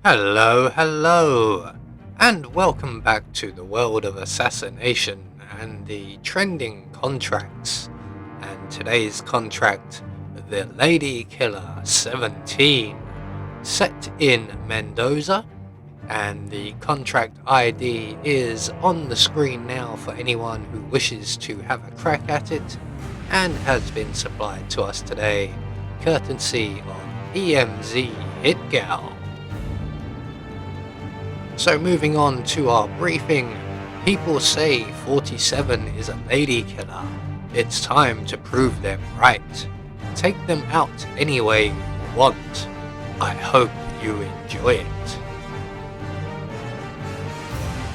Hello, and welcome back to the world of assassination and the trending contracts. And today's contract, the Lady Killer 17, set in Mendoza, and the contract ID is on the screen now for anyone who wishes to have a crack at it, and has been supplied to us today, courtesy of EMZ Hitgal. So moving on to our briefing, people say 47 is a lady killer. It's time to prove them right. Take them out any way you want. I hope you enjoy it.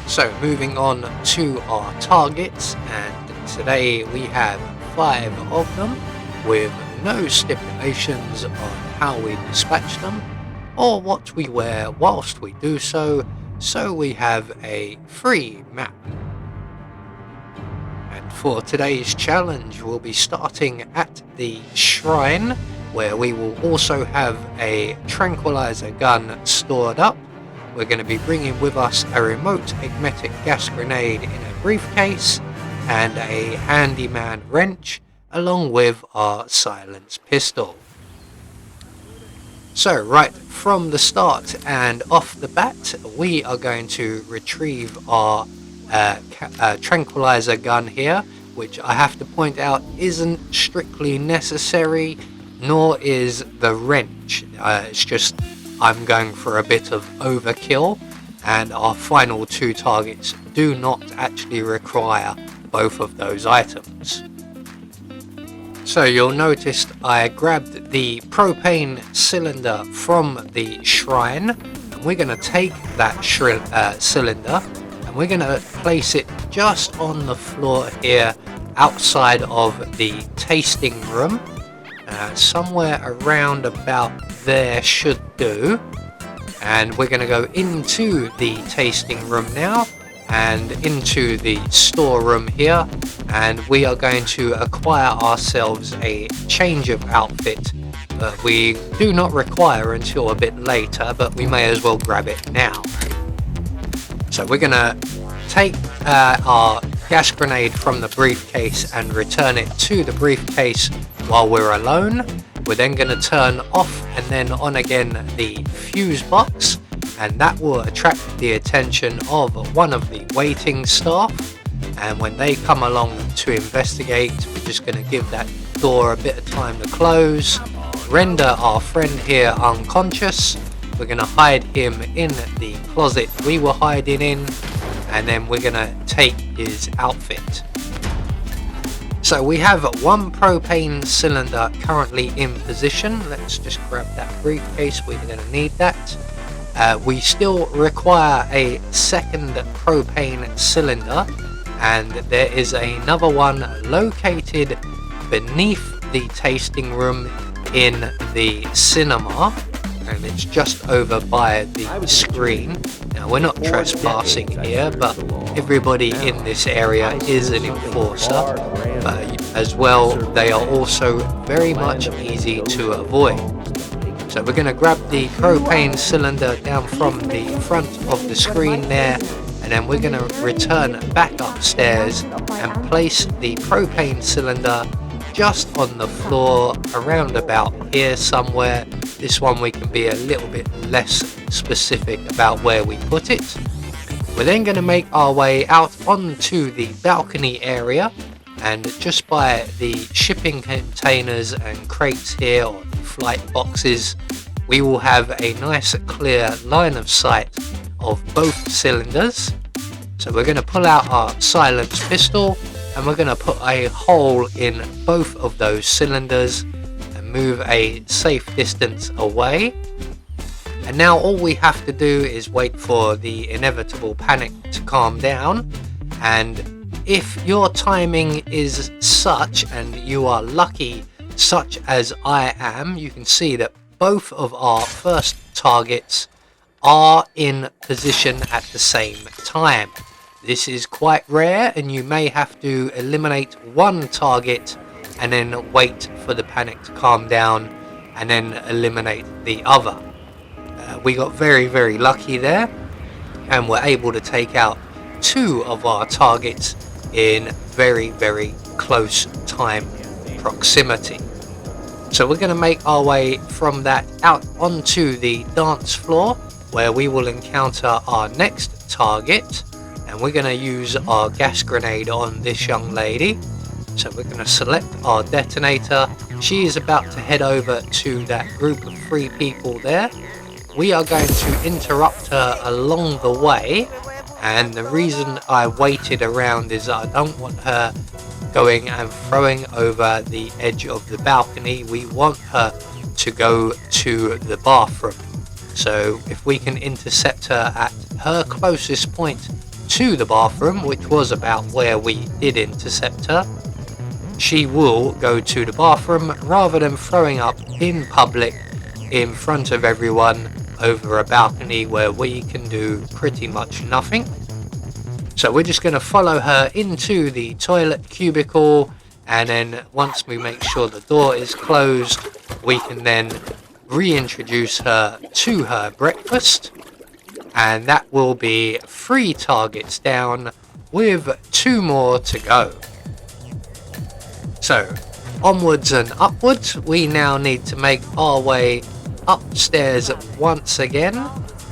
So moving on to our targets, and today we have 5 of them with no stipulations on how we dispatch them or what we wear whilst we do so. So we have a free map. And for today's challenge, we'll be starting at the shrine, where we will also have a tranquilizer gun stored up. We're going to be bringing with us a remote magnetic gas grenade in a briefcase and a handyman wrench, along with our silence pistol. So right from the start and off the bat, we are going to retrieve our tranquilizer gun here, which I have to point out isn't strictly necessary, nor is the wrench. It's just I'm going for a bit of overkill, and our final 2 targets do not actually require both of those items. So you'll notice I grabbed the propane cylinder from the shrine, and we're going to take that cylinder and we're going to place it just on the floor here outside of the tasting room. Somewhere around about there should do. And we're going to go into the tasting room now and into the storeroom here, and we are going to acquire ourselves a change of outfit that we do not require until a bit later, but we may as well grab it now. So we're going to take our gas grenade from the briefcase and return it to the briefcase while we're alone. We're then going to turn off and then on again the fuse box, and that will attract the attention of one of the waiting staff, and when they come along to investigate, we're just going to give that door a bit of time to close, render our friend here unconscious. We're going to hide him in the closet we were hiding in, and then we're going to take his outfit. So we have 1 propane cylinder currently in position. Let's just grab that briefcase, we're going to need that. We still require a second propane cylinder, and there is another one located beneath the tasting room in the cinema, and it's just over by the screen. Now we're not trespassing here, but everybody in this area is an enforcer, but as well they are also very much easy to avoid. So we're going to grab the propane cylinder down from the front of the screen there, and then we're going to return back upstairs and place the propane cylinder just on the floor around about here somewhere. This one we can be a little bit less specific about where we put it. We're then going to make our way out onto the balcony area, and just by the shipping containers and crates here, or flight boxes, we will have a nice clear line of sight of both cylinders. So we're going to pull out our silence pistol, and we're going to put a hole in both of those cylinders and move a safe distance away. And now all we have to do is wait for the inevitable panic to calm down, and if your timing is such and you are lucky, such as I am, you can see that both of our first targets are in position at the same time. This is quite rare, and you may have to eliminate one target and then wait for the panic to calm down and then eliminate the other. we got very lucky there, and were able to take out 2 of our targets in very close time proximity. So we're going to make our way from that out onto the dance floor, where we will encounter our next target, and we're going to use our gas grenade on this young lady. So we're going to select our detonator. She is about to head over to that group of 3 people there. We are going to interrupt her along the way, and the reason I waited around is I don't want her going and throwing over the edge of the balcony. We want her to go to the bathroom. So if we can intercept her at her closest point to the bathroom, which was about where we did intercept her, she will go to the bathroom rather than throwing up in public in front of everyone over a balcony where we can do pretty much nothing. So we're just going to follow her into the toilet cubicle, and then once we make sure the door is closed, we can then reintroduce her to her breakfast, and that will be 3 targets down with 2 more to go. So onwards and upwards, we now need to make our way upstairs once again,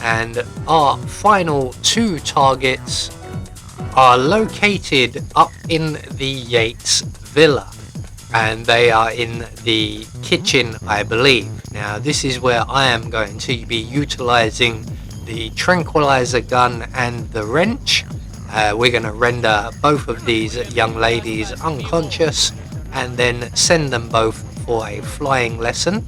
and our final 2 targets are located up in the Yates villa, and they are in the kitchen, I believe. Now this is where I am going to be utilizing the tranquilizer gun and the wrench. We're going to render both of these young ladies unconscious and then send them both for a flying lesson.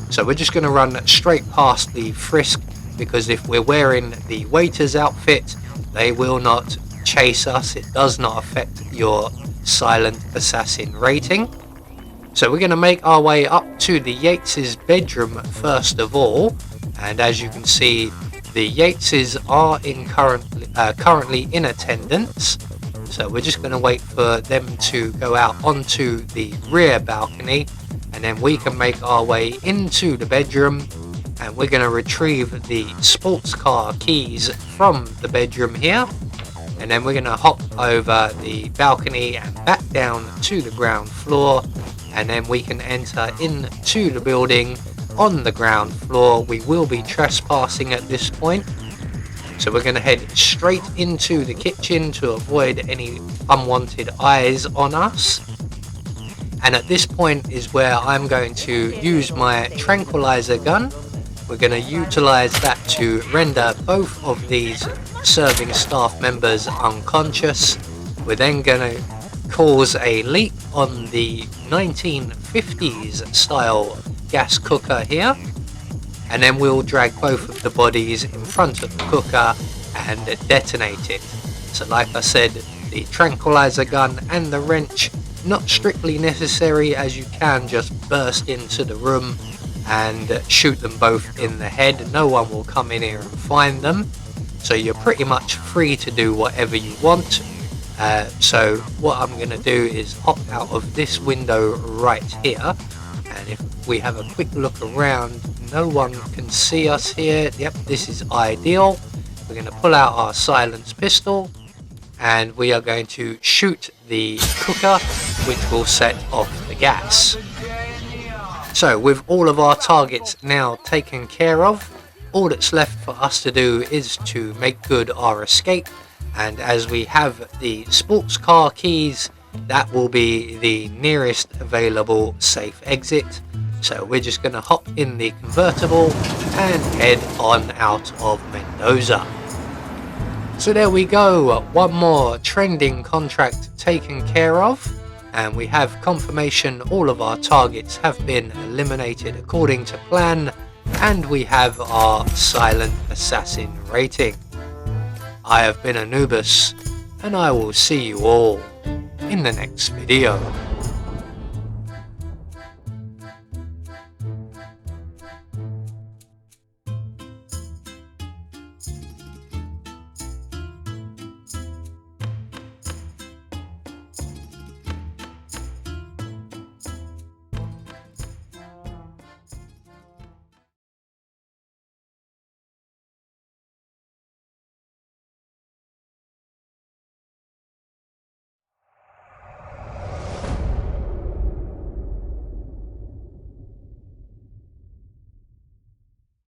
So we're just going to run straight past the frisk, because if we're wearing the waiter's outfit, they will not chase us. It does not affect your silent assassin rating. So we're going to make our way up to the Yateses' bedroom first of all, and as you can see, the Yateses are currently in attendance. So we're just going to wait for them to go out onto the rear balcony, and then we can make our way into the bedroom, and we're going to retrieve the sports car keys from the bedroom here, and then we're going to hop over the balcony and back down to the ground floor, and then we can enter into the building on the ground floor. We will be trespassing at this point, so we're going to head straight into the kitchen to avoid any unwanted eyes on us. And at this point is where I'm going to use my tranquilizer gun. We're going to utilize that to render both of these serving staff members unconscious. We're then going to cause a leak on the 1950s style gas cooker here, and then we'll drag both of the bodies in front of the cooker and detonate it. So like I said, the tranquilizer gun and the wrench, not strictly necessary, as you can just burst into the room and shoot them both in the head. No one will come in here and find them, so you're pretty much free to do whatever you want. So what I'm going to do is hop out of this window right here, and if we have a quick look around, no one can see us here. Yep, this is ideal. We're going to pull out our silenced pistol, and we are going to shoot the cooker, which will set off the gas. So with all of our targets now taken care of, all that's left for us to do is to make good our escape, and as we have the sports car keys, that will be the nearest available safe exit. So we're just going to hop in the convertible and head on out of Mendoza. So there we go, one more trending contract taken care of, and we have confirmation all of our targets have been eliminated according to plan, and we have our silent assassin rating. I have been Anubis, and I will see you all in the next video.